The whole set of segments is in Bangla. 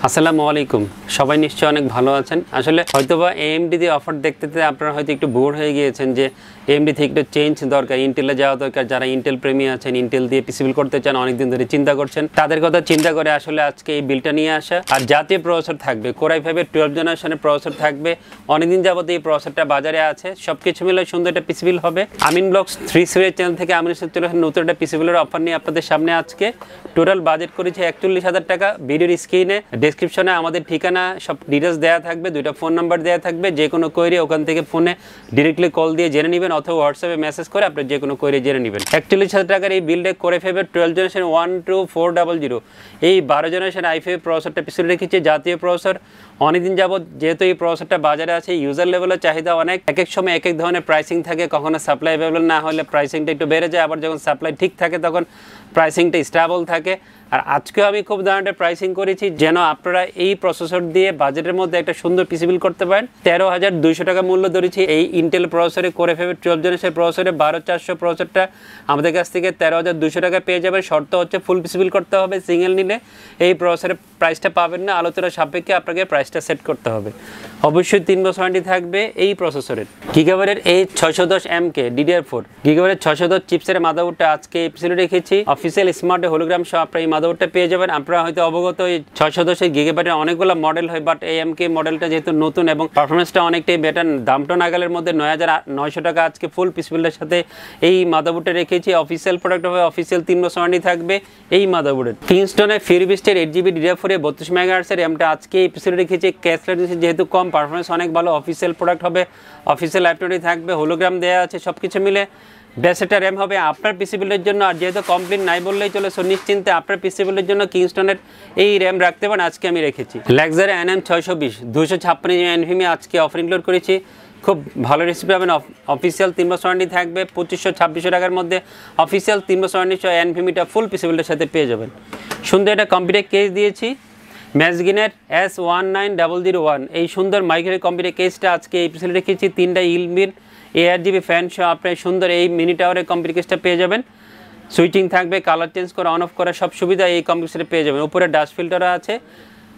আসসালামু আলাইকুম সবাই নিশ্চয়ই অনেক ভালো আছেন। আসলে হয়তোবা এএমডি দিয়ে অফার দেখতে আপনারা হয়তো একটু বোর হয়ে গিয়েছেন যে এএমডি থেকে একটু চেঞ্জ দরকার, ইন্টেলে যাওয়া দরকার। যারা ইন্টেল প্রেমী আছেন, ইন্টেল দিয়ে পিসি বিল করতে চান, অনেকদিন ধরে চিন্তা করছেন, তাদের কথা চিন্তা করে আসলে আজকে এই বিলটা নিয়ে আসা। আর জাতীয় প্রসেসর থাকবে, কোরাই ফাইভের 12 জেনারেশনের প্রসেসর থাকবে। অনেকদিন যাবত এই প্রসেসরটা বাজারে আছে, সবকিছু মিলে সুন্দর একটা পিসি বিল হবে। আমিন ব্লগস 3 সিরিজ চ্যানেল থেকে আমিন চলে নতুন একটা পিসি বিলের অফার নিয়ে আপনাদের সামনে আজকে। টোটাল বাজেট করেছে 41,000 টাকা। ভিডিওর স্ক্রিনে ডেসক্রিপশনে আমাদের ঠিকানা সব ডিটেলস দেওয়া থাকবে, 2টা ফোন নাম্বার দেওয়া থাকবে। যে কোনো কোয়েরি ওখান থেকে ফোনে ডিরেক্টলি কল দিয়ে জেনে নেবেন অথবা হোয়াটসঅ্যাপে মেসেজ করে আপনি যে কোনো কোয়েরি জেনে নেবেন। 41,000 টাকার এই বিলটা কোরাই ফাইভের 12 জেনারেশন 12400 এই 12 জেনারেশন i5 প্রসেসরটা পিছনে রেখেছে, জাতীয় প্রসেসর। অনেকদিন যাবত যেহেতু এই প্রসেসরটা বাজারে আছে, ইউজার লেভেলের চাহিদা অনেক। এক এক সময় এক এক ধরনের প্রাইসিং থাকে, কখনো সাপ্লাই অ্যাভেলেবল না হলে প্রাইসিংটা একটু বেড়ে যায়, আবার যখন সাপ্লাই ঠিক থাকে তখন প্রাইসিংটা স্টেবল থাকে। আর আজকেও আমি খুব ধরনের প্রাইসিং করেছি যেন আপনারা এই প্রসেসর দিয়ে বাজেটের মধ্যে একটা সুন্দর পিসি বিল করতে পারেন। 13,200 টাকা মূল্য ধরেছি এই ইন্টেল প্রসেসরে, কোরাই ফাইভের 12 জেনারেশন প্রসেসরে 12400 প্রসেসরটা আমাদের কাছ থেকে 13,200 টাকা পেয়ে যাবেন। শর্ত হচ্ছে ফুল পিসি বিল করতে হবে, সিঙ্গেল নিলে এই প্রসেসরের প্রাইসটা পাবেন না। আলোচনার সাপেক্ষে আপনাকে প্রাইসটা সেট করতে হবে। অবশ্যই 3 বছর ওয়ারেন্টি থাকবে এই প্রসেসরের। গিগাবাইটের এই 610MK DDR4 গিগাবাইটের 610 চিপসের মাদারবোর্ডটা আজকে এই পিসি রেখেছি। অফিসিয়াল স্মার্ট হোলোগ্রাম সহ আপনারা এই মাদারবোর্ডটা পেয়ে যাবেন। আপনারা হয়তো অবগত এই 610 গিগাবাইটের অনেকগুলো মডেল হয়, বাট এই MK মডেলটা যেহেতু নতুন এবং পারফরমেন্সটা অনেকটাই বেটার, দামটা নাগালের মধ্যে 9,900 টাকা আজকে ফুল পিসি বিলের সাথে এই মাদারবোর্ডটা রেখেছি। অফিসিয়াল প্রোডাক্ট হবে, অফিসিয়াল 3 বছর ওয়ারেন্টি থাকবে এই মাদারবোর্ডের। কিংস্টনের ফিউরিবিস্টের 8GB DDR4 32 MHz র্যামটা আজকে এই পিসি রেখেছি। ক্যাশলেট যেহেতু কম, পারফরমেন্স অনেক ভালো, অফিসিয়াল প্রোডাক্ট হবে, অফিসিয়াল ল্যাপটপে থাকবে, হোলোগ্রাম দেওয়া আছে, সব কিছু মিলে বেস্ট একটা র্যাম হবে আপনার পিসি বিলের জন্য। আর যেহেতু কমপ্লিট নাই বললেই চলে, সো নিশ্চিন্তে আপনার পিসি বিলের জন্য কিংস্টনের এই র্যাম রাখতে পারেন। আজকে আমি রেখেছি লেক্সার NM620 256 NVMe আজকে অফার ইনক্লুড করেছি। খুব ভালো রেসিপি পাবেন। অফিসিয়াল 3 বছর ওয়ারেন্টি থাকবে 2500-2600 টাকার মধ্যে। অফিসিয়াল 3 বছর ওয়ারেন্টি NVMeটা ফুল পিসি বিলের সাথে পেয়ে যাবেন। সুন্দর একটা কম্পিউটার কেস দিয়েছি, ম্যাজগিনের S19001 এই সুন্দর মাইক্রো কম্পিউটার কেসটা আজকে এই পিসি রেখেছি। 3টা ইলমির ARGB ফ্যান সহ আপনার সুন্দর এই মিনি টাওয়ারের কম্পিউটার কেসটা পেয়ে যাবেন। সুইচিং থাকবে, কালার চেঞ্জ করা, অন অফ করা সব সুবিধা এই কম্পিউটারে পেয়ে যাবেন। উপরে ডাস্ট ফিল্টারও আছে।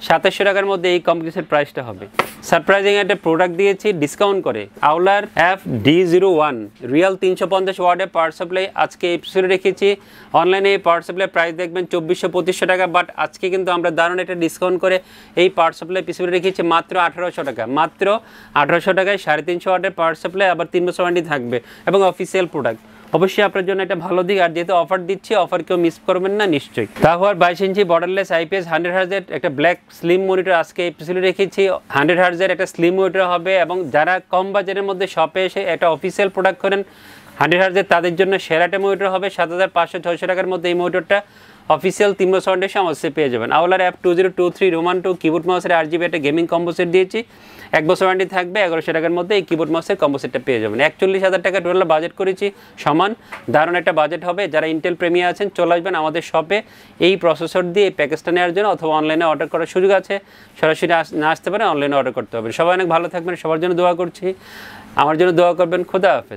2700 টাকার মধ্যে এই কম্পিউটারের প্রাইসটা হবে। সারপ্রাইজিং একটা প্রোডাক্ট দিয়েছি ডিসকাউন্ট করে, আউলার FD01 রিয়েল 350 ওয়াটের পাওয়ার সাপ্লাই আজকে এই পিসি রেখেছি। অনলাইনে এই পাওয়ার সাপ্লাই প্রাইস দেখবেন 2400-2500 টাকা, বাট আজকে কিন্তু আমরা দারুণ একটা ডিসকাউন্ট করে এই পাওয়ার সাপ্লাই পিসি রেখেছি মাত্র 1800 টাকা। মাত্র 1800 টাকায় 350 ওয়াটের পাওয়ার সাপ্লাই, আবার 3 বছর ওয়ারেন্টি থাকবে এবং অফিসিয়াল প্রোডাক্ট। অবশ্যই আপনার জন্য একটা ভালো দিক। আর যেহেতু অফার দিচ্ছি, অফার কেউ মিস করবেন না নিশ্চয়ই। তারপর 22 ইঞ্চি বর্ডারলেস IPS 100 Hz একটা ব্ল্যাক স্লিম মনিটর আজকে এই পিসি রেখেছি। 100 Hz একটা স্লিম মনিটর হবে এবং যারা কম বাজেটের মধ্যে শপে এসে একটা অফিসিয়াল প্রোডাক্ট করেন 100 Hz তাদের জন্য সেরা একটা মনিটর হবে। 7500-600 টাকার মধ্যে এই মনিটরটা অফিসিয়াল 3 বছর ওয়ারেন্টি সমস্যা পেয়ে যাবেন। আউলার F2023 রোমান 2 কিবোর্ড মাউসের RGB একটা গেমিং কম্বো সেট দিয়েছি। 1 বছর ওয়ারেন্টি থাকবে। 1100 টাকার মধ্যে এই কিবোর্ড মাউসের কম্বো সেটটা পেয়ে যাবেন। 41,000 টাকা টোটাল বাজেট করেছি, সমান দারুণ একটা বাজেট হবে। যারা ইন্টেল প্রেমী আছেন চলে আসবেন আমাদের শপে এই প্রসেসর দিয়ে এই প্যাকেজটা নেওয়ার জন্য, অথবা অনলাইনে অর্ডার করার সুযোগ আছে। সরাসরি না আসতে পারেন, অনলাইনে অর্ডার করতে হবে। সবাই অনেক ভালো থাকবেন, সবার জন্য দোয়া করছি, আমার জন্য দোয়া করবেন। খোদা হাফেজ।